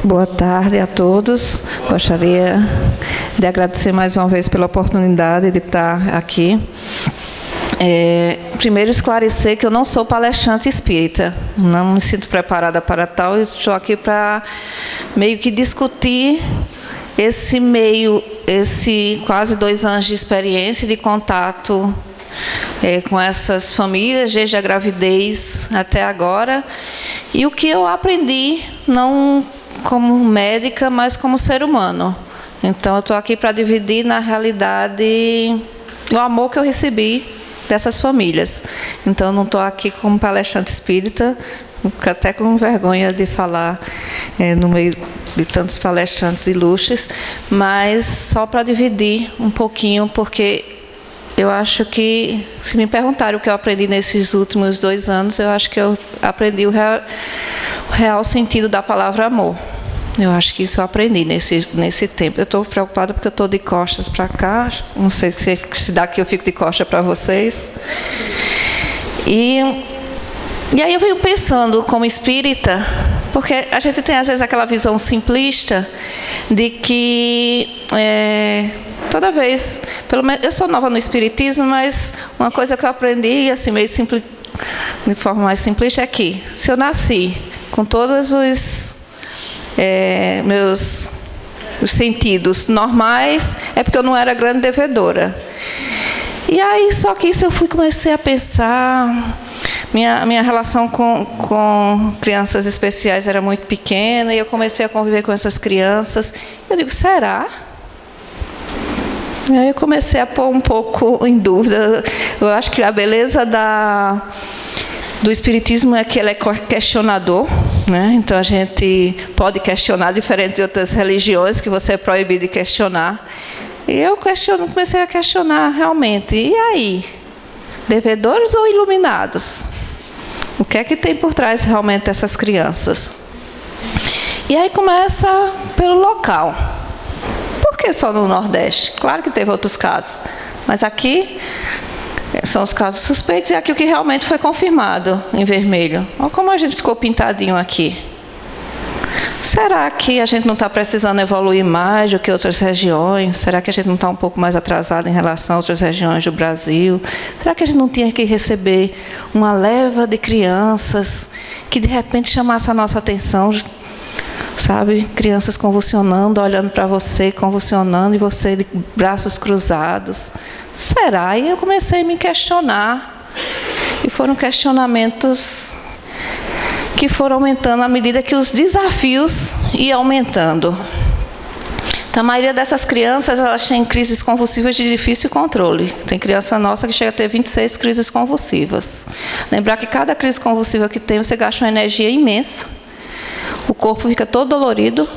Boa tarde a todos. Gostaria de agradecer mais uma vez pela oportunidade de estar aqui. Primeiro, esclarecer que eu não sou palestrante espírita, não me sinto preparada para tal, eu estou aqui para meio que discutir esse quase 2 anos de experiência, de contato com essas famílias, desde a gravidez até agora, e o que eu aprendi, não como médica, mas como ser humano. Então, eu estou aqui para dividir, na realidade, o amor que eu recebi dessas famílias. Então, eu não estou aqui como palestrante espírita, fico até com vergonha de falar no meio de tantos palestrantes ilustres, mas só para dividir um pouquinho, porque eu acho que, se me perguntarem o que eu aprendi nesses últimos 2 anos, eu acho que eu aprendi o real sentido da palavra amor. Eu acho que isso eu aprendi nesse tempo. Eu estou preocupada porque eu estou de costas para cá. Não sei se daqui eu fico de costas para vocês. E aí eu venho pensando, como espírita, porque a gente tem, às vezes, aquela visão simplista de que toda vez, pelo menos, eu sou nova no espiritismo, mas uma coisa que eu aprendi, assim, meio simples, de forma mais simplista, é que se eu nasci com todos os meus sentidos normais, é porque eu não era grande devedora. E aí, só que isso comecei a pensar, minha relação com crianças especiais era muito pequena, e eu comecei a conviver com essas crianças. Eu digo, será? E aí eu comecei a pôr um pouco em dúvida. Eu acho que a beleza do espiritismo é que ele é questionador, né? Então a gente pode questionar, diferente de outras religiões que você é proibido de questionar. E eu comecei a questionar realmente. E aí? Devedores ou iluminados? O que é que tem por trás realmente dessas crianças? E aí começa pelo local. Por que só no Nordeste? Claro que teve outros casos, mas aqui são os casos suspeitos, e aqui o que realmente foi confirmado em vermelho. Olha como a gente ficou pintadinho aqui. Será que a gente não está precisando evoluir mais do que outras regiões? Será que a gente não está um pouco mais atrasado em relação a outras regiões do Brasil? Será que a gente não tinha que receber uma leva de crianças que, de repente, chamasse a nossa atenção? Sabe, crianças convulsionando, olhando para você, convulsionando, e você de braços cruzados. Será? E eu comecei a me questionar. E foram questionamentos que foram aumentando à medida que os desafios iam aumentando. Então, a maioria dessas crianças, elas têm crises convulsivas de difícil controle. Tem criança nossa que chega a ter 26 crises convulsivas. Lembrar que cada crise convulsiva que tem, você gasta uma energia imensa. O corpo fica todo dolorido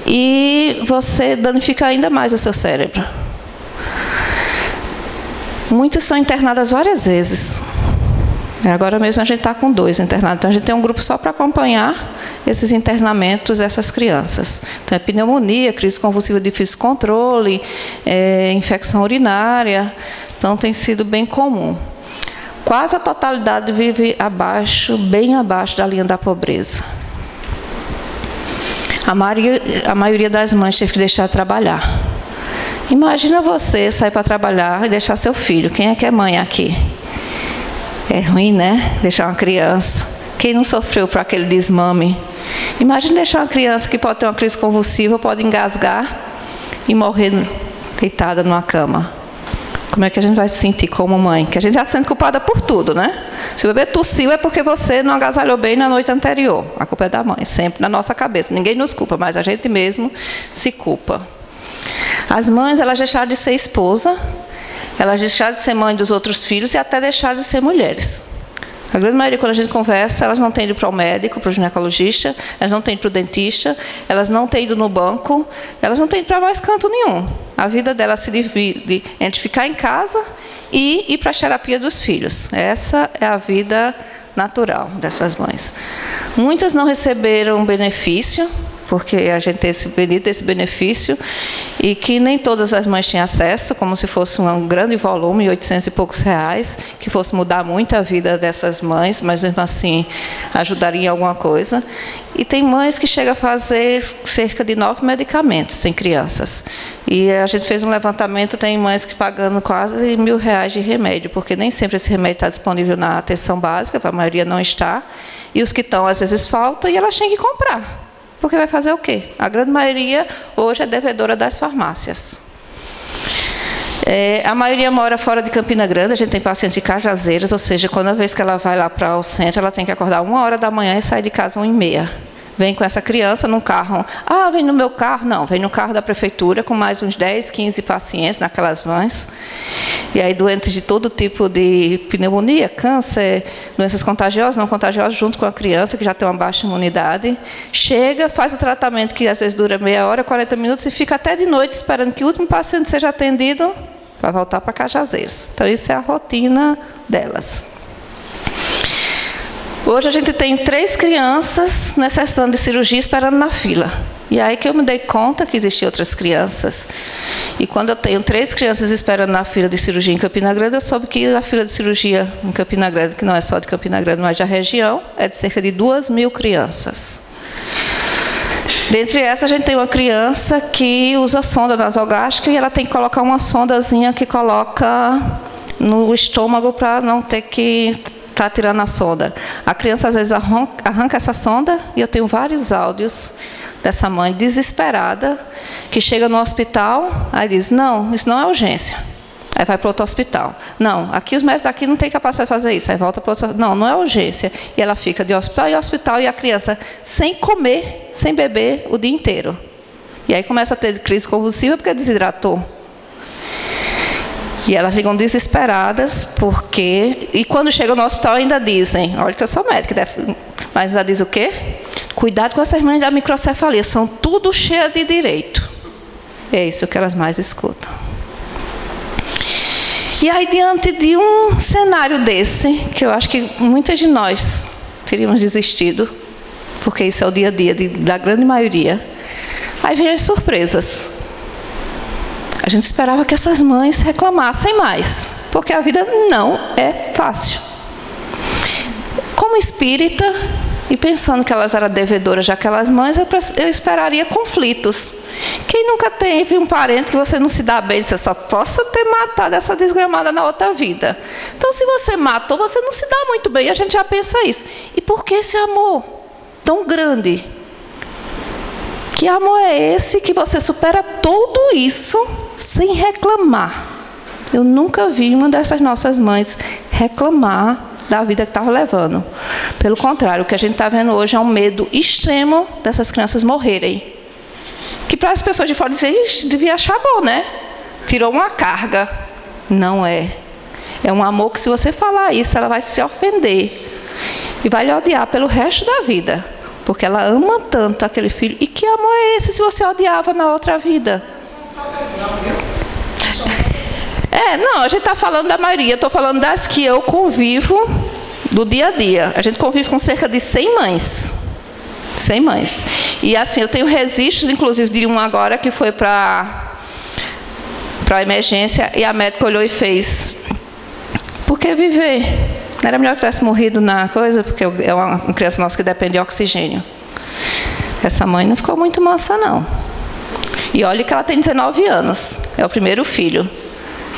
e você danifica ainda mais o seu cérebro. Muitas são internadas várias vezes. Agora mesmo a gente está com 2 internados. Então a gente tem um grupo só para acompanhar esses internamentos dessas crianças. Então é pneumonia, crise convulsiva de difícil controle, infecção urinária. Então tem sido bem comum. Quase a totalidade vive bem abaixo da linha da pobreza. A maioria das mães teve que deixar de trabalhar. Imagina você sair para trabalhar e deixar seu filho. Quem é que é mãe aqui? É ruim, né? Deixar uma criança. Quem não sofreu por aquele desmame? Imagina deixar uma criança que pode ter uma crise convulsiva, pode engasgar e morrer deitada numa cama. Como é que a gente vai se sentir como mãe? Que a gente já se sente culpada por tudo, né? Se o bebê tossiu é porque você não agasalhou bem na noite anterior. A culpa é da mãe, sempre na nossa cabeça. Ninguém nos culpa, mas a gente mesmo se culpa. As mães, elas deixaram de ser esposa, elas deixaram de ser mãe dos outros filhos e até deixaram de ser mulheres. A grande maioria, quando a gente conversa, elas não têm ido para o médico, para o ginecologista, elas não têm ido para o dentista, elas não têm ido no banco, elas não têm ido para mais canto nenhum. A vida delas se divide entre ficar em casa e ir para a terapia dos filhos. Essa é a vida natural dessas mães. Muitas não receberam benefício porque a gente tem esse benefício, e que nem todas as mães têm acesso, como se fosse um grande volume, 800 e poucos reais, que fosse mudar muito a vida dessas mães, mas mesmo assim ajudaria em alguma coisa. E tem mães que chegam a fazer cerca de 9 medicamentos em crianças. E a gente fez um levantamento, tem mães que pagando quase R$1.000 de remédio, porque nem sempre esse remédio está disponível na atenção básica, para a maioria não está. E os que estão, às vezes, faltam, e elas têm que comprar. Porque vai fazer o quê? A grande maioria hoje é devedora das farmácias. A maioria mora fora de Campina Grande, a gente tem pacientes de Cajazeiras, ou seja, quando a vez que ela vai lá para o centro, ela tem que acordar 1h da manhã e sair de casa 1h30. Vem com essa criança num carro. Ah, vem no meu carro? Não, vem no carro da prefeitura com mais uns 10, 15 pacientes naquelas vans. E aí doentes de todo tipo de pneumonia, câncer, doenças contagiosas, não contagiosas, junto com a criança que já tem uma baixa imunidade. Chega, faz o tratamento que às vezes dura meia hora, 40 minutos e fica até de noite esperando que o último paciente seja atendido para voltar para Cajazeiras. Então, isso é a rotina delas. Hoje a gente tem 3 crianças necessitando de cirurgia esperando na fila. E aí que eu me dei conta que existiam outras crianças. E quando eu tenho 3 crianças esperando na fila de cirurgia em Campina Grande, eu soube que a fila de cirurgia em Campina Grande, que não é só de Campina Grande, mas da região, é de cerca de 2.000 crianças. Dentre essas, a gente tem uma criança que usa sonda nasogástrica e ela tem que colocar uma sondazinha que coloca no estômago para não ter que estar tirando a sonda. A criança, às vezes, arranca essa sonda, e eu tenho vários áudios dessa mãe desesperada, que chega no hospital, aí diz, não, isso não é urgência. Aí vai para outro hospital. Não, aqui os médicos aqui não têm capacidade de fazer isso. Aí volta para outro hospital. Não, não é urgência. E ela fica de hospital em hospital, e a criança sem comer, sem beber o dia inteiro. E aí começa a ter crise convulsiva porque desidratou. E elas ligam desesperadas, porque... E quando chegam no hospital ainda dizem, olha que eu sou médica, mas ainda diz o quê? Cuidado com essas mães da microcefalia, são tudo cheias de direito. É isso que elas mais escutam. E aí, diante de um cenário desse, que eu acho que muitas de nós teríamos desistido, porque isso é o dia a dia da grande maioria, aí vem as surpresas. A gente esperava que essas mães reclamassem mais, porque a vida não é fácil. Como espírita, e pensando que elas eram devedoras daquelas mães, eu esperaria conflitos. Quem nunca teve um parente que você não se dá bem, você só possa ter matado essa desgramada na outra vida? Então, se você matou, você não se dá muito bem, a gente já pensa isso. E por que esse amor tão grande? Que amor é esse que você supera tudo isso sem reclamar? Eu nunca vi uma dessas nossas mães reclamar da vida que estava levando. Pelo contrário, o que a gente está vendo hoje é um medo extremo dessas crianças morrerem. Que para as pessoas de fora dizem, devia achar bom, né? Tirou uma carga. Não é. É um amor que, se você falar isso, ela vai se ofender. E vai lhe odiar pelo resto da vida. Porque ela ama tanto aquele filho. E que amor é esse se você odiava na outra vida? Não, a gente está falando da maioria. Eu estou falando das que eu convivo do dia a dia. A gente convive com cerca de 100 mães. 100 mães. E assim, eu tenho registros, inclusive, de uma agora que foi para a emergência, e a médica olhou e fez, por que viver? Não era melhor que tivesse morrido na coisa? Porque é uma criança nossa que depende de oxigênio. Essa mãe não ficou muito mansa, não. E olha que ela tem 19 anos. É o primeiro filho.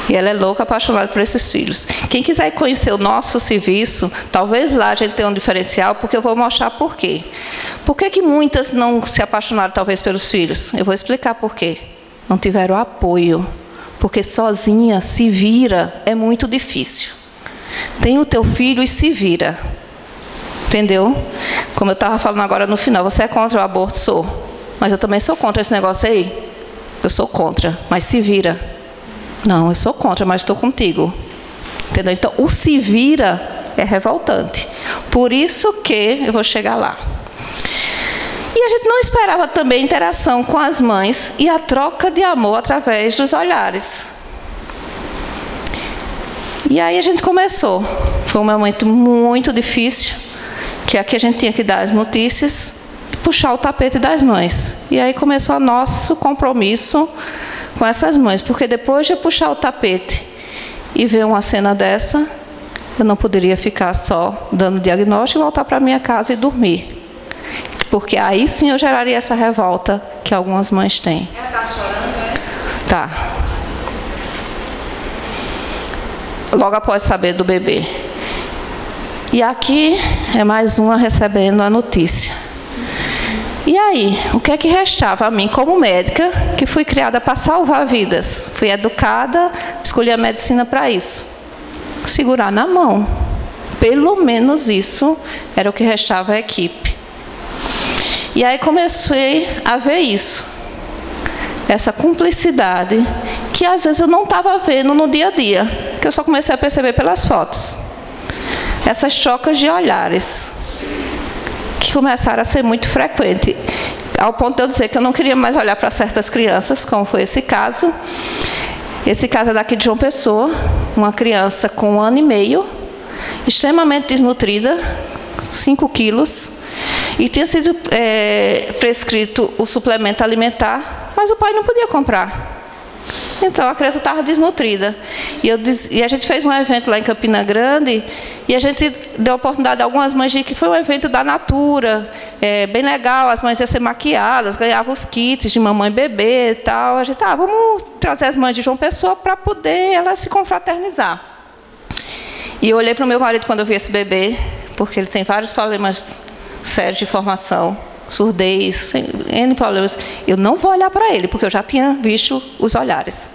E ela é louca, apaixonada por esses filhos. Quem quiser conhecer o nosso serviço, talvez lá a gente tenha um diferencial, porque eu vou mostrar por quê. Por que muitas não se apaixonaram, talvez, pelos filhos? Eu vou explicar por quê. Não tiveram apoio. Porque sozinha, se vira, é muito difícil. Tem o teu filho e se vira. Entendeu? Como eu estava falando agora no final, você é contra o aborto? Sou. Mas eu também sou contra esse negócio aí. Eu sou contra, mas se vira. Não, eu sou contra, mas estou contigo. Entendeu? Então, o se vira é revoltante. Por isso que eu vou chegar lá. E a gente não esperava também interação com as mães e a troca de amor através dos olhares. E aí a gente começou. Foi um momento muito difícil, que aqui a gente tinha que dar as notícias, e puxar o tapete das mães. E aí começou o nosso compromisso com essas mães, porque depois de puxar o tapete e ver uma cena dessa, eu não poderia ficar só dando diagnóstico e voltar para minha casa e dormir. Porque aí sim eu geraria essa revolta que algumas mães têm. Ela está chorando, é? Tá. Logo após saber do bebê. E aqui é mais uma recebendo a notícia. E aí, o que é que restava a mim como médica, que fui criada para salvar vidas? Fui educada, escolhi a medicina para isso. Segurar na mão. Pelo menos isso era o que restava à equipe. E aí comecei a ver isso. Essa cumplicidade que às vezes eu não estava vendo no dia a dia, que eu só comecei a perceber pelas fotos. Essas trocas de olhares que começaram a ser muito frequentes, ao ponto de eu dizer que eu não queria mais olhar para certas crianças, como foi esse caso. Esse caso é daqui de João Pessoa, uma criança com 1 ano e meio, extremamente desnutrida, 5 quilos, e tinha sido prescrito o suplemento alimentar, mas o pai não podia comprar. Então, a criança estava desnutrida. E a gente fez um evento lá em Campina Grande, e a gente deu a oportunidade a algumas mães de que foi um evento da Natura, bem legal, as mães iam ser maquiadas, ganhavam os kits de mamãe e bebê e tal. A gente, vamos trazer as mães de João Pessoa para poder elas se confraternizar. E eu olhei para o meu marido quando eu vi esse bebê, porque ele tem vários problemas sérios de formação, surdez, N problemas. Eu não vou olhar para ele, porque eu já tinha visto os olhares.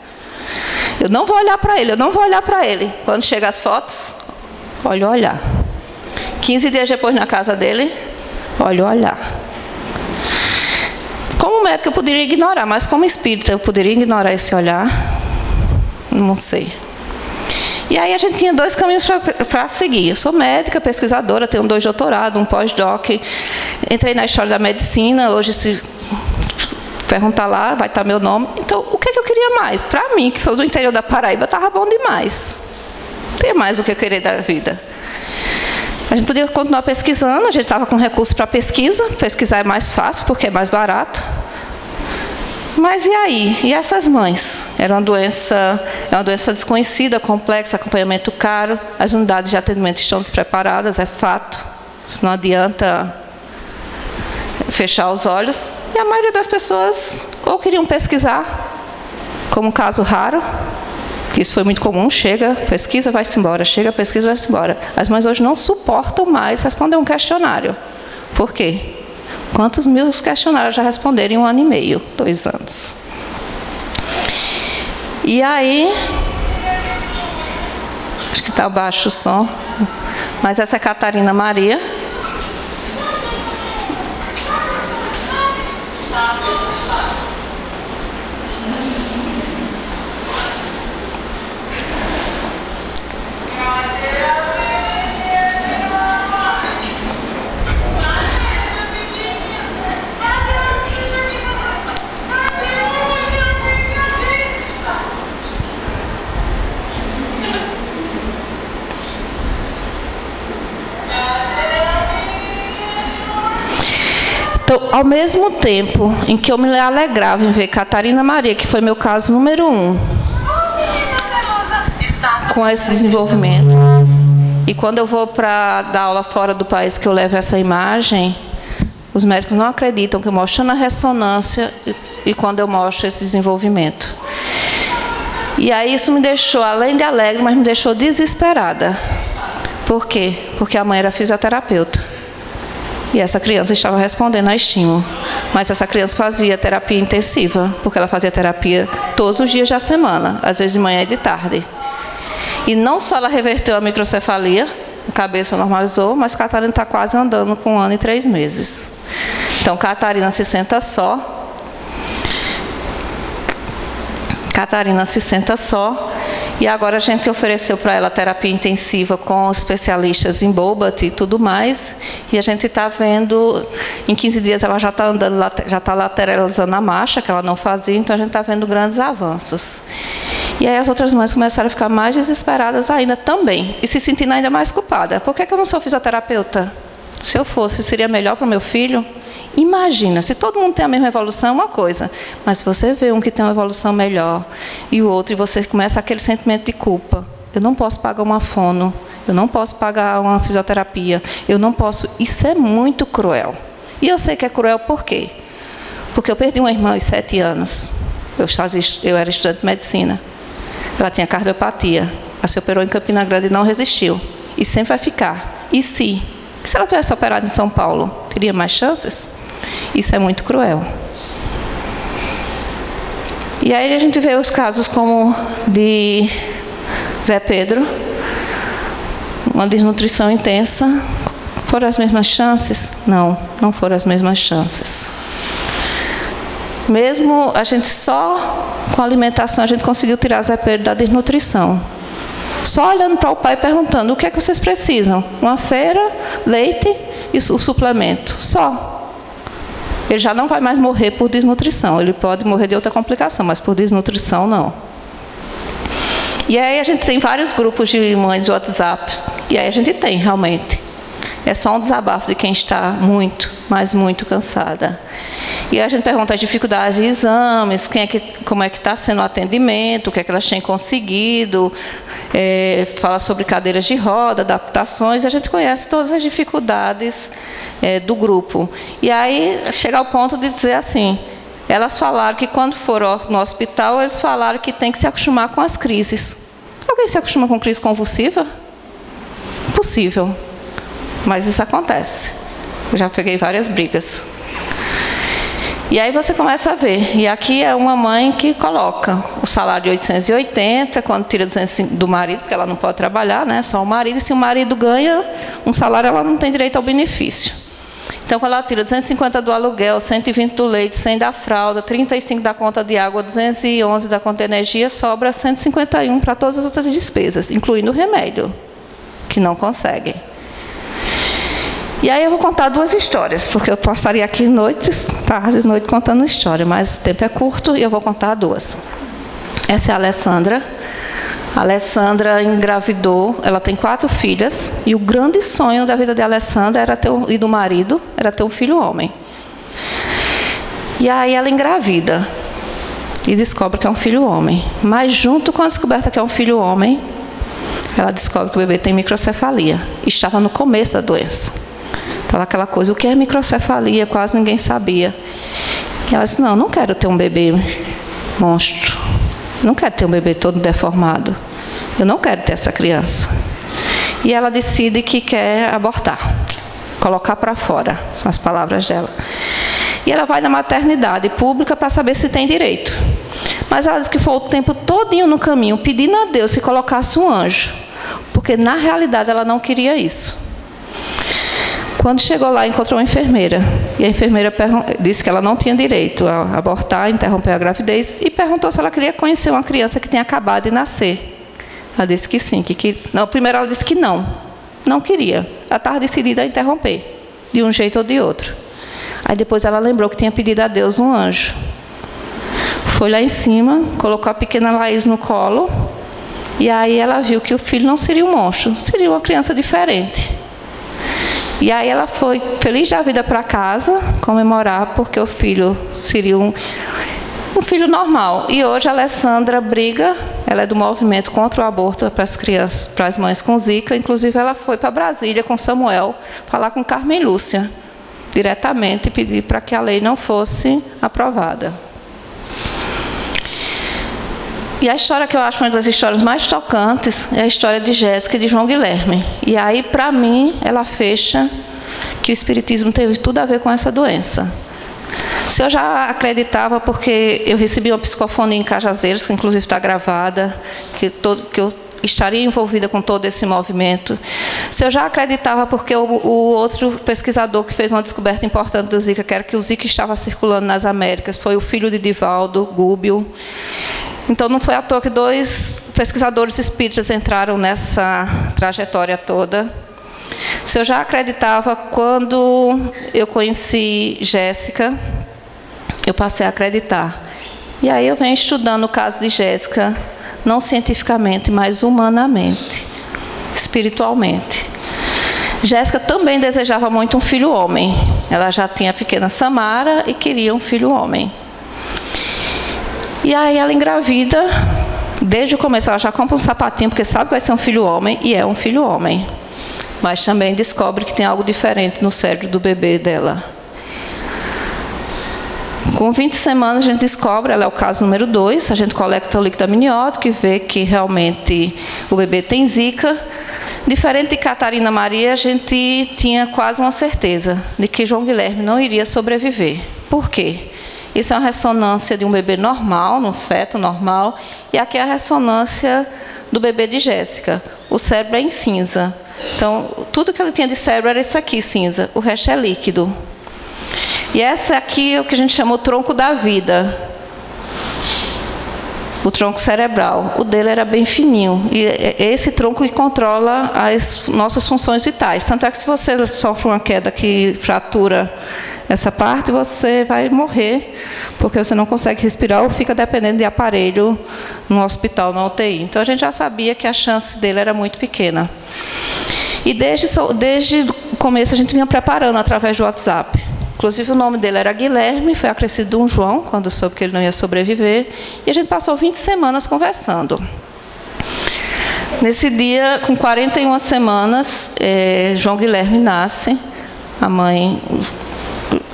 Eu não vou olhar para ele, eu não vou olhar para ele. Quando chegam as fotos, olha o olhar. 15 dias depois na casa dele, olha o olhar. Como médico eu poderia ignorar, mas como espírita eu poderia ignorar esse olhar? Não sei. E aí a gente tinha 2 caminhos para seguir. Eu sou médica, pesquisadora, tenho 2 doutorados, um pós-doc. Entrei na história da medicina, hoje se perguntar lá, vai estar meu nome. Então, o que eu queria mais? Para mim, que sou do interior da Paraíba, estava bom demais. Não tinha mais o que eu queria da vida. A gente podia continuar pesquisando, a gente estava com recurso para pesquisa. Pesquisar é mais fácil, porque é mais barato. Mas e aí? E essas mães? É uma doença desconhecida, complexa, acompanhamento caro. As unidades de atendimento estão despreparadas, é fato. Isso não adianta fechar os olhos. E a maioria das pessoas ou queriam pesquisar, como um caso raro, que isso foi muito comum, chega, pesquisa, vai-se embora, chega, pesquisa, vai-se embora. As mães hoje não suportam mais responder um questionário. Por quê? Quantos mil questionários já responderam em 1 ano e meio, 2 anos? E aí, acho que está baixo o som, mas essa é Catarina Maria. Então, ao mesmo tempo em que eu me alegrava em ver Catarina Maria, que foi meu caso número 1, com esse desenvolvimento, e quando eu vou para dar aula fora do país, que eu levo essa imagem, os médicos não acreditam que eu mostrando a ressonância e quando eu mostro esse desenvolvimento. E aí isso me deixou, além de alegre, mas me deixou desesperada. Por quê? Porque a mãe era fisioterapeuta. E essa criança estava respondendo a estímulo. Mas essa criança fazia terapia intensiva, porque ela fazia terapia todos os dias da semana, às vezes de manhã e de tarde. E não só ela reverteu a microcefalia, a cabeça normalizou, mas Catarina está quase andando com 1 ano e 3 meses. Então, Catarina se senta só. Catarina se senta só. E agora a gente ofereceu para ela terapia intensiva com especialistas em Bobat e tudo mais. E a gente está vendo, em 15 dias ela já está andando, já está lateralizando a marcha, que ela não fazia, então a gente está vendo grandes avanços. E aí as outras mães começaram a ficar mais desesperadas ainda também, e se sentindo ainda mais culpada. Por que eu não sou fisioterapeuta? Se eu fosse, seria melhor para o meu filho? Imagina, se todo mundo tem a mesma evolução, é uma coisa. Mas se você vê um que tem uma evolução melhor e o outro, e você começa aquele sentimento de culpa. Eu não posso pagar uma fono, eu não posso pagar uma fisioterapia, eu não posso... Isso é muito cruel. E eu sei que é cruel por quê? Porque eu perdi uma irmã aos 7 anos. Eu era estudante de medicina. Ela tinha cardiopatia. Ela se operou em Campina Grande e não resistiu. E sempre vai ficar. E se ela tivesse operado em São Paulo, teria mais chances? Isso é muito cruel. E aí a gente vê os casos como de Zé Pedro, uma desnutrição intensa. Foram as mesmas chances? Não, não foram as mesmas chances. Mesmo a gente só com a alimentação, a gente conseguiu tirar Zé Pedro da desnutrição. Só olhando para o pai e perguntando, o que é que vocês precisam? Uma feira, leite e o suplemento. Só. Ele já não vai mais morrer por desnutrição. Ele pode morrer de outra complicação, mas por desnutrição, não. E aí a gente tem vários grupos de mães de WhatsApp. E aí a gente tem, realmente. É só um desabafo de quem está muito, mas muito cansada. E a gente pergunta as dificuldades de exames, como é que está sendo o atendimento, o que é que elas têm conseguido, fala sobre cadeiras de roda, adaptações, a gente conhece todas as dificuldades do grupo. E aí chega ao ponto de dizer assim, elas falaram que quando foram no hospital, eles falaram que tem que se acostumar com as crises. Alguém se acostuma com crise convulsiva? Impossível. Mas isso acontece. Eu já peguei várias brigas. E aí você começa a ver. E aqui é uma mãe que coloca o salário de 880, quando tira 205 do marido, porque ela não pode trabalhar, né? Só o marido. E se o marido ganha um salário, ela não tem direito ao benefício. Então, quando ela tira 250 do aluguel, 120 do leite, 100 da fralda, 35 da conta de água, 211 da conta de energia, sobra 151 para todas as outras despesas, incluindo o remédio, que não conseguem. E aí eu vou contar 2 histórias, porque eu passaria aqui noites, tarde e noite contando história, mas o tempo é curto e eu vou contar 2. Essa é a Alessandra. A Alessandra engravidou, ela tem 4 filhas, e o grande sonho da vida de Alessandra e do marido era ter um filho homem. E aí ela engravida e descobre que é um filho homem. Mas junto com a descoberta que é um filho homem, ela descobre que o bebê tem microcefalia. Estava no começo da doença. Estava aquela coisa, o que é microcefalia? Quase ninguém sabia. E ela disse, não quero ter um bebê monstro. Não quero ter um bebê todo deformado. Eu não quero ter essa criança. E ela decide que quer abortar. Colocar para fora. São as palavras dela. E ela vai na maternidade pública para saber se tem direito. Mas ela diz que foi o tempo todinho no caminho, pedindo a Deus que colocasse um anjo. Porque, na realidade, ela não queria isso. Quando chegou lá, encontrou uma enfermeira. E a enfermeira disse que ela não tinha direito a abortar, interromper a gravidez, e perguntou se ela queria conhecer uma criança que tinha acabado de nascer. Ela disse que sim. Não, primeiro ela disse que não queria. Ela estava decidida a interromper, de um jeito ou de outro. Aí depois ela lembrou que tinha pedido a Deus um anjo. Foi lá em cima, colocou a pequena Laís no colo, e aí ela viu que o filho não seria um monstro, seria uma criança diferente. E aí ela foi feliz da vida para casa, comemorar, porque o filho seria um filho normal. E hoje a Alessandra briga, ela é do movimento contra o aborto para as crianças, para as mães com Zika. Inclusive ela foi para Brasília com Samuel, falar com Carmen Lúcia, diretamente, e pedir para que a lei não fosse aprovada. E a história que eu acho uma das histórias mais tocantes é a história de Jéssica e de João Guilherme. E aí, para mim, ela fecha que o espiritismo teve tudo a ver com essa doença. Se eu já acreditava, porque eu recebi uma psicofonia em Cajazeiras, que inclusive está gravada, que eu estaria envolvida com todo esse movimento. Se eu já acreditava, porque o outro pesquisador que fez uma descoberta importante do Zika, que era que o Zika estava circulando nas Américas, foi o filho de Divaldo, Gúbio. Então, não foi à toa que 2 pesquisadores espíritas entraram nessa trajetória toda. Se eu já acreditava, quando eu conheci Jéssica, eu passei a acreditar. E aí eu venho estudando o caso de Jéssica, não cientificamente, mas humanamente, espiritualmente. Jéssica também desejava muito um filho homem. Ela já tinha a pequena Samara e queria um filho homem. E aí ela engravida, desde o começo ela já compra um sapatinho, porque sabe que vai ser um filho homem, e é um filho homem. Mas também descobre que tem algo diferente no cérebro do bebê dela. Com 20 semanas a gente descobre, ela é o caso número 2, a gente coleta o líquido amniótico e vê que realmente o bebê tem zika. Diferente de Catarina Maria, a gente tinha quase uma certeza de que João Guilherme não iria sobreviver. Por quê? Isso é uma ressonância de um bebê normal, no feto normal, e aqui é a ressonância do bebê de Jéssica. O cérebro é em cinza. Então, tudo que ele tinha de cérebro era isso aqui, cinza. O resto é líquido. E essa aqui é o que a gente chama o tronco da vida. O tronco cerebral. O dele era bem fininho. E é esse tronco que controla as nossas funções vitais. Tanto é que se você sofre uma queda que fratura essa parte, você vai morrer, porque você não consegue respirar ou fica dependendo de aparelho no hospital, na UTI. Então, a gente já sabia que a chance dele era muito pequena. E desde o começo, a gente vinha preparando através do WhatsApp. Inclusive, o nome dele era Guilherme, foi acrescido de um João, quando soube que ele não ia sobreviver. E a gente passou 20 semanas conversando. Nesse dia, com 41 semanas, João Guilherme nasce. A mãe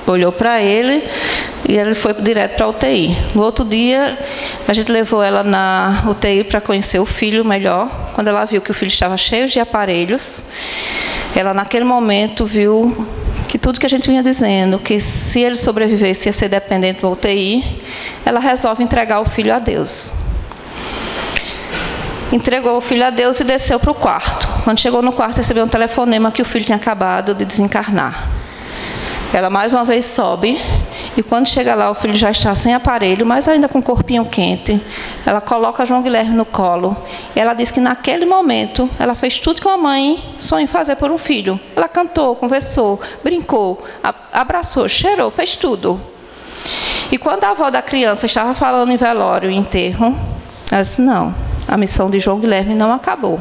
olhou para ele e ele foi direto para a UTI. No outro dia, a gente levou ela na UTI para conhecer o filho melhor. Quando ela viu que o filho estava cheio de aparelhos, ela, naquele momento, viu que tudo que a gente vinha dizendo, que se ele sobrevivesse ia ser dependente da UTI, ela resolve entregar o filho a Deus. Entregou o filho a Deus e desceu para o quarto. Quando chegou no quarto, recebeu um telefonema que o filho tinha acabado de desencarnar. Ela mais uma vez sobe, e quando chega lá, o filho já está sem aparelho, mas ainda com o corpinho quente. Ela coloca João Guilherme no colo. E ela diz que naquele momento, ela fez tudo que uma mãe sonha em fazer por um filho. Ela cantou, conversou, brincou, abraçou, cheirou, fez tudo. E quando a avó da criança estava falando em velório e enterro, ela disse, não, a missão de João Guilherme não acabou.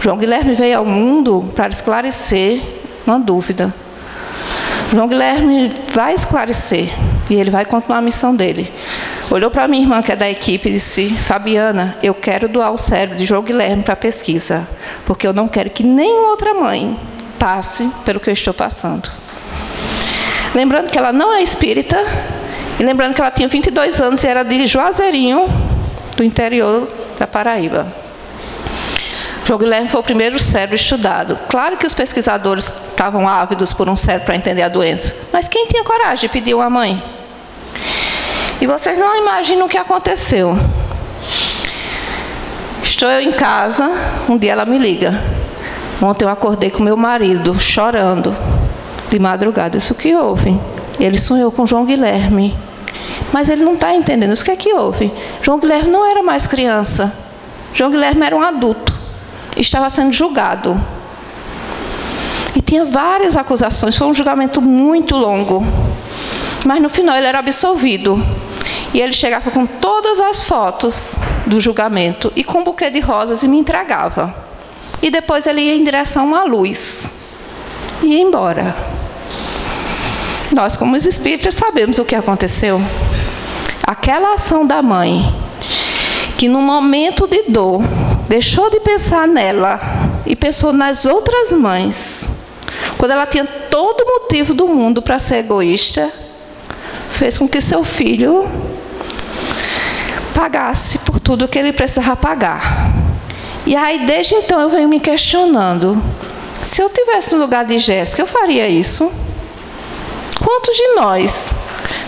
João Guilherme veio ao mundo para esclarecer uma dúvida. João Guilherme vai esclarecer e ele vai continuar a missão dele. Olhou para a minha irmã, que é da equipe, e disse, Fabiana, eu quero doar o cérebro de João Guilherme para a pesquisa, porque eu não quero que nenhuma outra mãe passe pelo que eu estou passando. Lembrando que ela não é espírita, e lembrando que ela tinha 22 anos e era de Juazeirinho, do interior da Paraíba. João Guilherme foi o primeiro cérebro estudado. Claro que os pesquisadores estavam ávidos por um cérebro para entender a doença, mas quem tinha coragem de pedir uma mãe? E vocês não imaginam o que aconteceu. Estou eu em casa, um dia ela me liga. Ontem eu acordei com meu marido, chorando, de madrugada. Isso que houve? Ele sonhou com João Guilherme. Mas ele não está entendendo. Isso que houve? João Guilherme não era mais criança. João Guilherme era um adulto. Estava sendo julgado. E tinha várias acusações. Foi um julgamento muito longo. Mas no final ele era absolvido. E ele chegava com todas as fotos do julgamento e com um buquê de rosas e me entregava. E depois ele ia em direção a uma luz. E ia embora. Nós, como os espíritas, sabemos o que aconteceu. Aquela ação da mãe, que no momento de dor, deixou de pensar nela e pensou nas outras mães, quando ela tinha todo o motivo do mundo para ser egoísta, fez com que seu filho pagasse por tudo que ele precisava pagar. E aí, desde então, eu venho me questionando, se eu estivesse no lugar de Jéssica, eu faria isso? Quantos de nós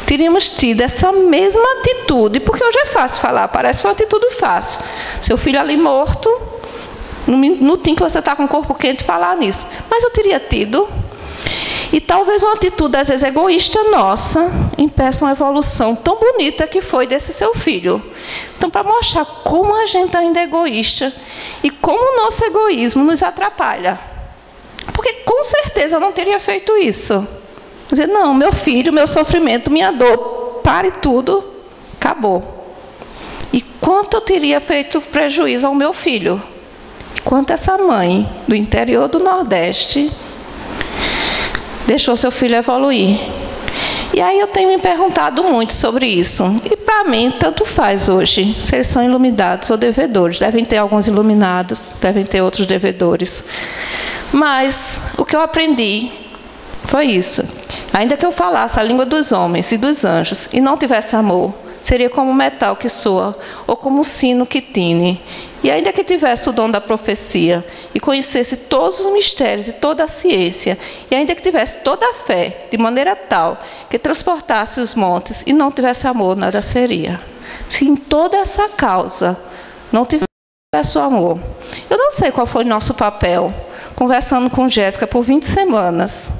teríamos tido essa mesma atitude? Porque hoje é fácil falar, parece que foi uma atitude fácil. Seu filho ali morto, no minutinho que você está com o corpo quente, falar nisso. Mas eu teria tido. E talvez uma atitude, às vezes, egoísta nossa, impeça uma evolução tão bonita que foi desse seu filho. Então, para mostrar como a gente ainda é egoísta e como o nosso egoísmo nos atrapalha. Porque, com certeza, eu não teria feito isso. Dizer, não, meu filho, meu sofrimento, minha dor, pare tudo, acabou. E quanto eu teria feito prejuízo ao meu filho? Quanto essa mãe do interior do Nordeste deixou seu filho evoluir. E aí eu tenho me perguntado muito sobre isso. E para mim, tanto faz hoje, se eles são iluminados ou devedores. Devem ter alguns iluminados, devem ter outros devedores. Mas o que eu aprendi foi isso. Ainda que eu falasse a língua dos homens e dos anjos e não tivesse amor, seria como um metal que soa ou como um sino que tine. E ainda que tivesse o dom da profecia e conhecesse todos os mistérios e toda a ciência, e ainda que tivesse toda a fé, de maneira tal que transportasse os montes e não tivesse amor, nada seria. Se em toda essa causa não tivesse o amor. Eu não sei qual foi o nosso papel, conversando com Jéssica por 20 semanas,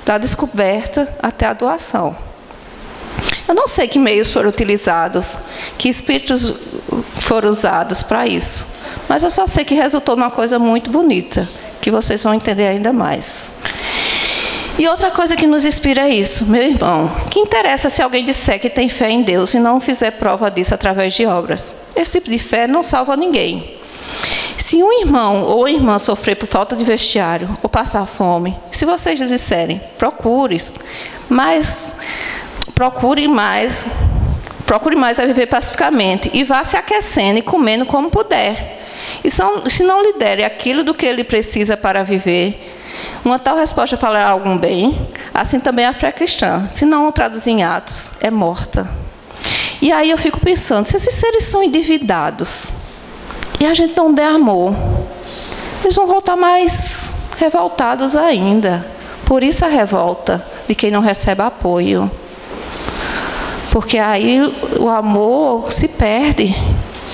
da descoberta até a doação. Eu não sei que meios foram utilizados, que espíritos foram usados para isso. Mas eu só sei que resultou numa coisa muito bonita, que vocês vão entender ainda mais. E outra coisa que nos inspira é isso, meu irmão. Que interessa se alguém disser que tem fé em Deus e não fizer prova disso através de obras? Esse tipo de fé não salva ninguém. Se um irmão ou irmã sofrer por falta de vestiário ou passar fome, se vocês lhe disserem, procure mais a viver pacificamente e vá se aquecendo e comendo como puder. E se não lhe derem aquilo do que ele precisa para viver, uma tal resposta falará algum bem, assim também a fé cristã, se não traduzir em atos, é morta. E aí eu fico pensando, se esses seres são endividados e a gente não der amor, eles vão voltar mais revoltados ainda. Por isso a revolta de quem não recebe apoio. Porque aí o amor se perde.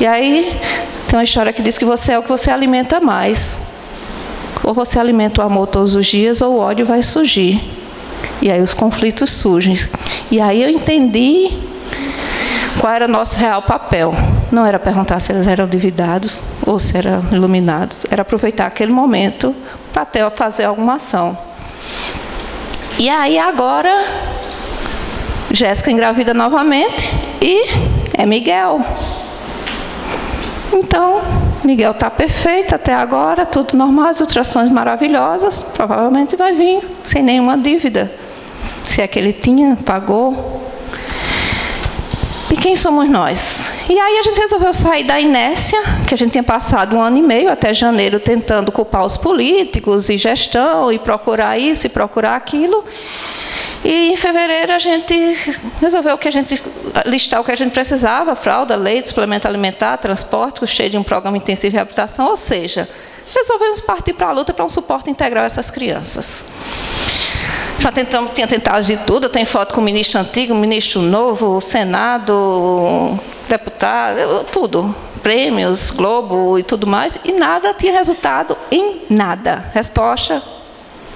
E aí tem uma história que diz que você é o que você alimenta mais. Ou você alimenta o amor todos os dias, ou o ódio vai surgir. E aí os conflitos surgem. E aí eu entendi qual era o nosso real papel. Não era perguntar se eles eram endividados ou se eram iluminados. Era aproveitar aquele momento para até fazer alguma ação. E aí agora, Jéssica engravida novamente e é Miguel. Então, Miguel está perfeito até agora, tudo normal, as ultrações maravilhosas, provavelmente vai vir sem nenhuma dívida. Se é que ele tinha, pagou. E quem somos nós? E aí a gente resolveu sair da inércia, que a gente tinha passado 1 ano e meio, até janeiro, tentando culpar os políticos e gestão, e procurar isso e procurar aquilo. E em fevereiro a gente resolveu listar o que a gente precisava, fralda, leite, suplemento alimentar, transporte, custeio de um programa intensivo de reabilitação, ou seja, resolvemos partir para a luta para um suporte integral a essas crianças. Já tinha tentado de tudo, tem foto com o ministro antigo, o ministro novo, o Senado, deputado, tudo. Prêmios, Globo e tudo mais, e nada tinha resultado em nada. Resposta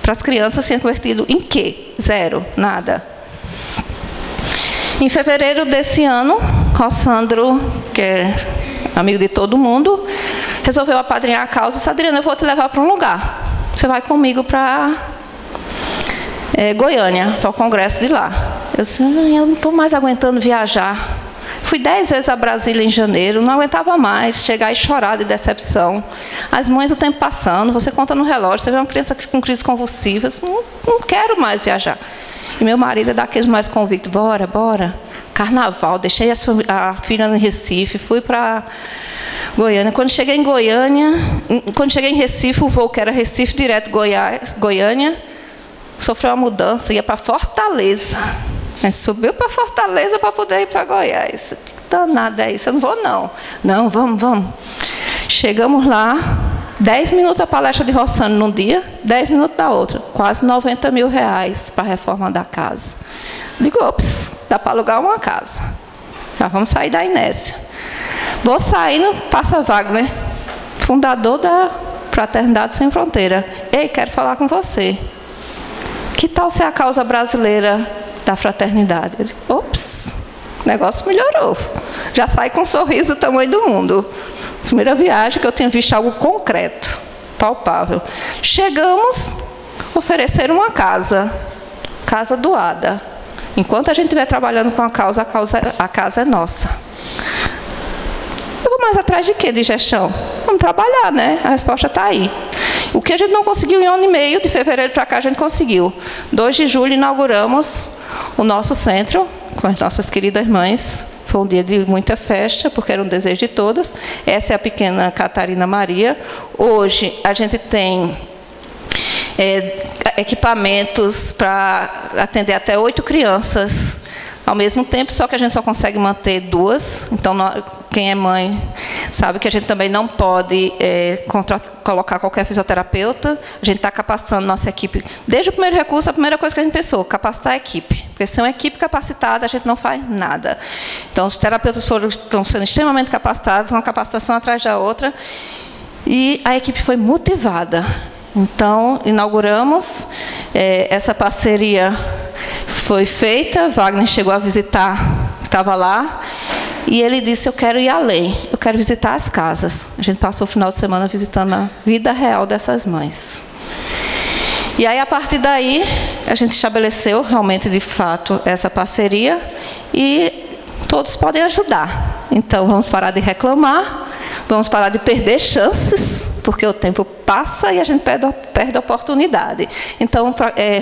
para as crianças tinha convertido em quê? Zero, nada. Em fevereiro desse ano, Rossandro, que é amigo de todo mundo, resolveu apadrinhar a causa e disse, Adriana, eu vou te levar para um lugar. Você vai comigo para Goiânia, para o congresso de lá. Eu disse, eu não estou mais aguentando viajar. Fui 10 vezes a Brasília em janeiro, não aguentava mais chegar e chorar de decepção. As mães o tempo passando, você conta no relógio, você vê uma criança com crises convulsivas, não quero mais viajar. E meu marido é daqueles mais convictos, bora, bora. Carnaval, deixei a filha no Recife, fui para Goiânia. Quando cheguei em Recife, o voo que era Recife direto Goiânia, sofreu uma mudança, ia para Fortaleza. Subiu para Fortaleza para poder ir para Goiás. Danada é isso, eu não vou não. Não, vamos. Chegamos lá, 10 minutos a palestra de Rossandro num dia, 10 minutos da outra. Quase R$90 mil para a reforma da casa. Digo, ops, dá para alugar uma casa. Já vamos sair da inércia. Vou saindo, passa Wagner, fundador da Fraternidade Sem Fronteira. Ei, quero falar com você. Que tal ser a causa brasileira da fraternidade? Eu digo, ops, o negócio melhorou. Já saí com um sorriso do tamanho do mundo. Primeira viagem que eu tinha visto algo concreto, palpável. Chegamos, ofereceram uma casa doada. Enquanto a gente estiver trabalhando com a casa é nossa. Eu vou mais atrás de quê? De gestão? Vamos trabalhar, né? A resposta está aí. O que a gente não conseguiu em 1 ano e meio, de fevereiro para cá, a gente conseguiu. 2 de julho, inauguramos o nosso centro, com as nossas queridas mães. Foi um dia de muita festa, porque era um desejo de todas. Essa é a pequena Catarina Maria. Hoje, a gente tem equipamentos para atender até 8 crianças ao mesmo tempo, só que a gente só consegue manter 2. Então, quem é mãe sabe que a gente também não pode colocar qualquer fisioterapeuta. A gente está capacitando nossa equipe. Desde o primeiro recurso, a primeira coisa que a gente pensou, capacitar a equipe. Porque sem uma equipe capacitada, a gente não faz nada. Então, os terapeutas estão sendo extremamente capacitados, uma capacitação atrás da outra. E a equipe foi motivada. Então, inauguramos, essa parceria foi feita, Wagner chegou a visitar, estava lá, e ele disse, eu quero ir além, eu quero visitar as casas. A gente passou o final de semana visitando a vida real dessas mães. E aí, a partir daí, a gente estabeleceu realmente, de fato, essa parceria, e todos podem ajudar. Então, vamos parar de reclamar, vamos parar de perder chances, porque o tempo passa e a gente perde a oportunidade. Então,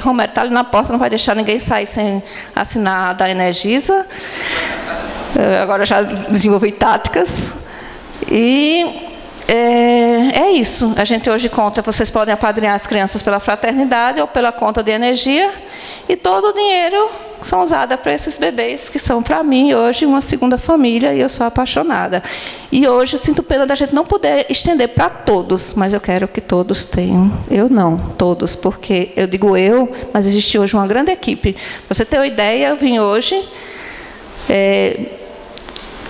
Romero está ali na porta, não vai deixar ninguém sair sem assinar da Energisa. Agora já desenvolvi táticas. E é isso. A gente hoje conta, vocês podem apadrinhar as crianças pela fraternidade ou pela conta de energia, e todo o dinheiro são usados para esses bebês, que são, para mim, hoje, uma segunda família, e eu sou apaixonada. E hoje eu sinto pena da gente não poder estender para todos, mas eu quero que todos tenham. Eu não, todos, porque eu digo eu, mas existe hoje uma grande equipe. Para você ter uma ideia, eu vim hoje...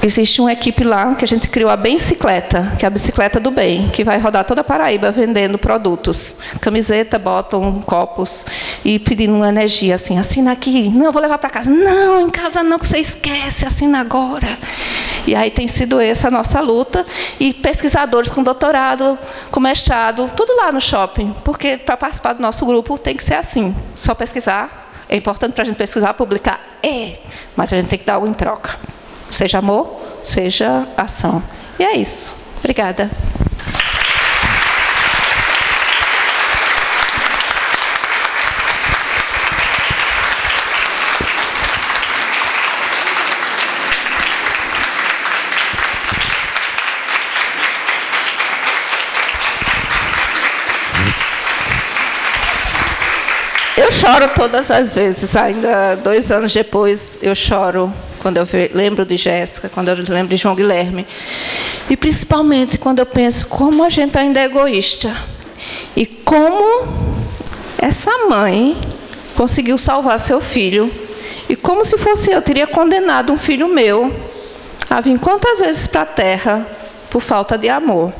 Existe uma equipe lá que a gente criou a Bicicleta, que é a bicicleta do bem, que vai rodar toda a Paraíba vendendo produtos. Camiseta, bottom, copos, e pedindo uma energia, assim, assina aqui. Não, eu vou levar para casa. Não, em casa não, que você esquece, assina agora. E aí tem sido essa a nossa luta. E pesquisadores com doutorado, com mestrado, tudo lá no shopping. Porque para participar do nosso grupo tem que ser assim, só pesquisar. É importante para a gente pesquisar, publicar, mas a gente tem que dar algo em troca. Seja amor, seja ação. E é isso. Obrigada. Eu choro todas as vezes, ainda 2 anos depois eu choro quando eu lembro de Jéssica, quando eu lembro de João Guilherme. E principalmente quando eu penso como a gente ainda é egoísta. E como essa mãe conseguiu salvar seu filho. E como se fosse eu, teria condenado um filho meu a vir quantas vezes para a Terra por falta de amor.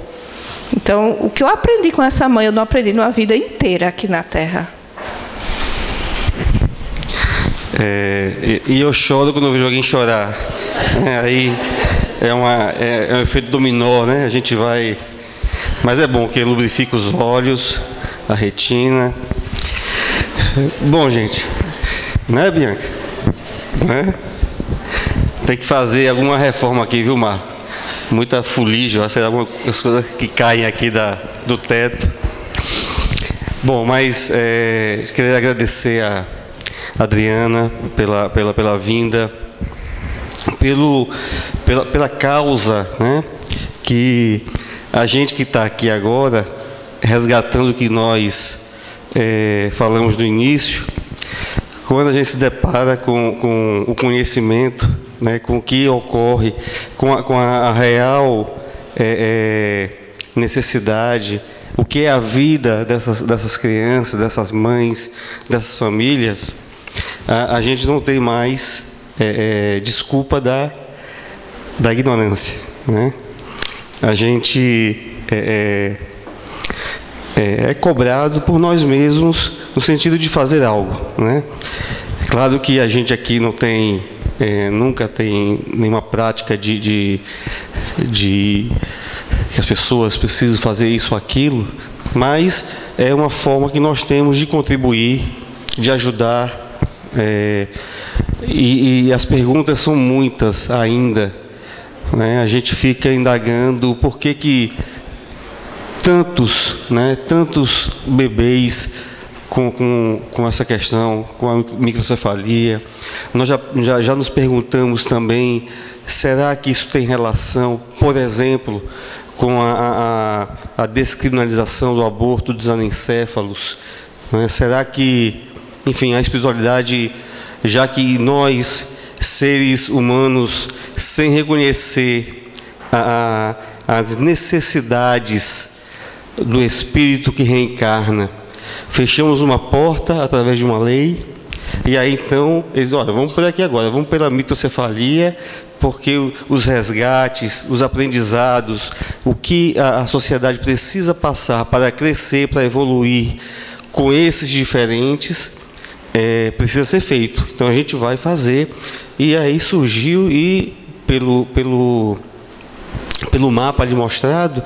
Então, o que eu aprendi com essa mãe, eu não aprendi numa vida inteira aqui na Terra. E eu choro quando eu vejo alguém chorar. Aí é um efeito dominó, né? A gente vai... Mas é bom que lubrifica os olhos, a retina. Bom, gente, né, Bianca? Né? Tem que fazer alguma reforma aqui, viu, Mar? Muita fuligem, algumas coisas que caem aqui do teto. Bom, mas queria agradecer a Adriana pela vinda, pela causa, né, que a gente que está aqui agora, resgatando o que nós falamos no início, quando a gente se depara com o conhecimento, né, com o que ocorre, com a real necessidade, o que é a vida dessas crianças, dessas mães, dessas famílias, a gente não tem mais desculpa da ignorância, né? A gente é cobrado por nós mesmos no sentido de fazer algo, né? Claro que a gente aqui não tem, nunca tem nenhuma prática de que as pessoas precisam fazer isso ou aquilo, mas é uma forma que nós temos de contribuir, de ajudar. E as perguntas são muitas ainda. né, a gente fica indagando por que tantos bebês com essa questão, com a microcefalia. Nós já nos perguntamos também, será que isso tem relação, por exemplo, com a descriminalização do aborto dos anencéfalos? Né? Será que, enfim, a espiritualidade, já que nós, seres humanos, sem reconhecer as necessidades do espírito que reencarna, fechamos uma porta através de uma lei, e aí então, eles, olha, vamos por aqui agora, vamos pela microcefalia, porque os resgates, os aprendizados, o que a sociedade precisa passar para crescer, para evoluir com esses diferentes, precisa ser feito. Então a gente vai fazer, e aí surgiu, e pelo mapa ali mostrado,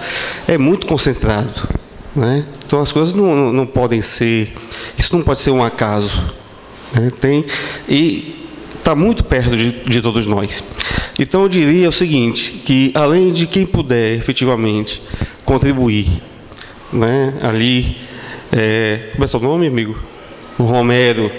é muito concentrado, né? Então as coisas não podem ser, isso não pode ser um acaso, né? E está muito perto de todos nós. Então eu diria o seguinte, que além de quem puder efetivamente contribuir, né, ali, como é o seu nome, amigo? O Romero,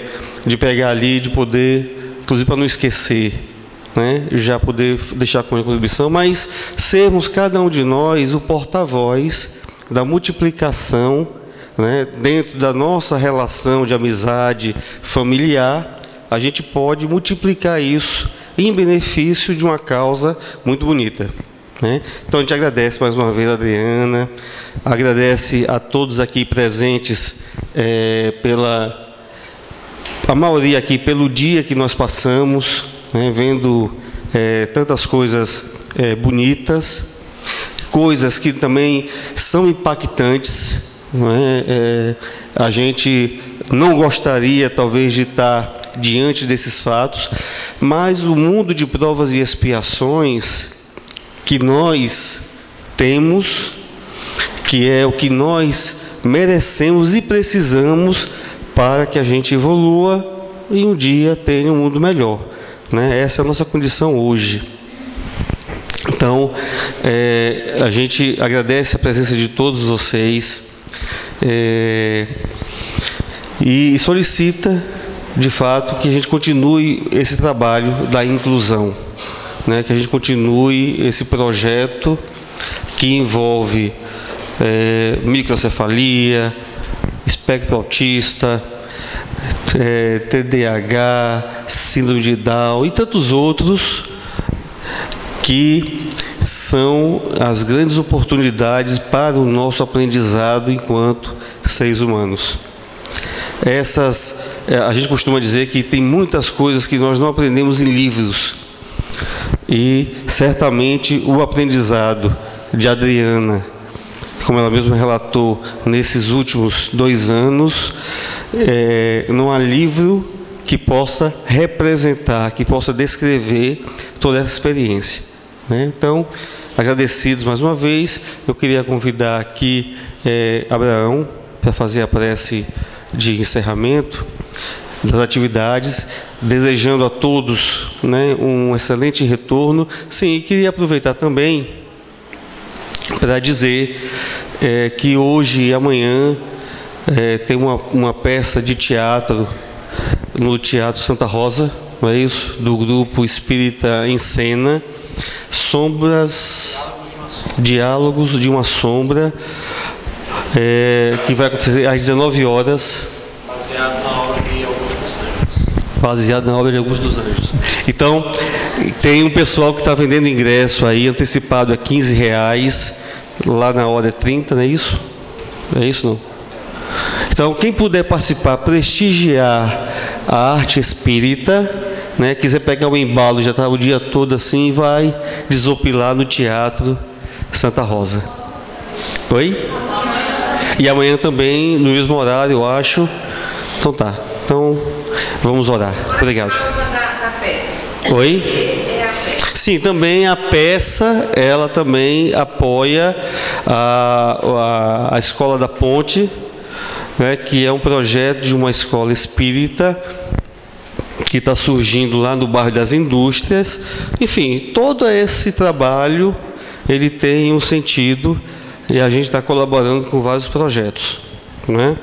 de pegar ali, de poder, inclusive para não esquecer, né, já poder deixar com a contribuição, mas sermos cada um de nós o porta-voz da multiplicação, né, dentro da nossa relação de amizade familiar, a gente pode multiplicar isso em benefício de uma causa muito bonita, né? Então a gente agradece mais uma vez a Adriana, agradece a todos aqui presentes, a maioria aqui pelo dia que nós passamos, né, vendo tantas coisas bonitas, coisas que também são impactantes, né? A gente não gostaria talvez de estar diante desses fatos, mas o mundo de provas e expiações que nós temos, que é o que nós merecemos e precisamos para que a gente evolua e um dia tenha um mundo melhor, né? Essa é a nossa condição hoje. Então, a gente agradece a presença de todos vocês e solicita, de fato, que a gente continue esse trabalho da inclusão, né? Que a gente continue esse projeto que envolve microcefalia, espectro autista, TDAH, síndrome de Down e tantos outros, que são as grandes oportunidades para o nosso aprendizado enquanto seres humanos. A gente costuma dizer que tem muitas coisas que nós não aprendemos em livros, e certamente o aprendizado de Adriana, como ela mesma relatou, nesses últimos 2 anos, não há livro que possa representar, que possa descrever toda essa experiência, né? Então, agradecidos mais uma vez, eu queria convidar aqui Abraão para fazer a prece de encerramento das atividades, desejando a todos, né, um excelente retorno. Sim, queria aproveitar também para dizer que hoje e amanhã tem uma peça de teatro no Teatro Santa Rosa, não é isso? Do grupo Espírita em Cena, Diálogos de uma Sombra, que vai acontecer às 19 horas. Baseado na obra de Augusto dos Anjos. Então, tem um pessoal que está vendendo ingresso aí, antecipado a R$15, lá na hora é 30, não é isso? É isso, não? Então, quem puder participar, prestigiar a arte espírita, né, quiser pegar o embalo, já está o dia todo assim, vai desopilar no Teatro Santa Rosa. Oi? E amanhã também, no mesmo horário, eu acho. Então tá. Então, vamos orar. Obrigado. Oi? Sim, também a peça, ela também apoia a Escola da Ponte, né, que é um projeto de uma escola espírita que está surgindo lá no bairro das Indústrias. Enfim, todo esse trabalho ele tem um sentido e a gente está colaborando com vários projetos, né?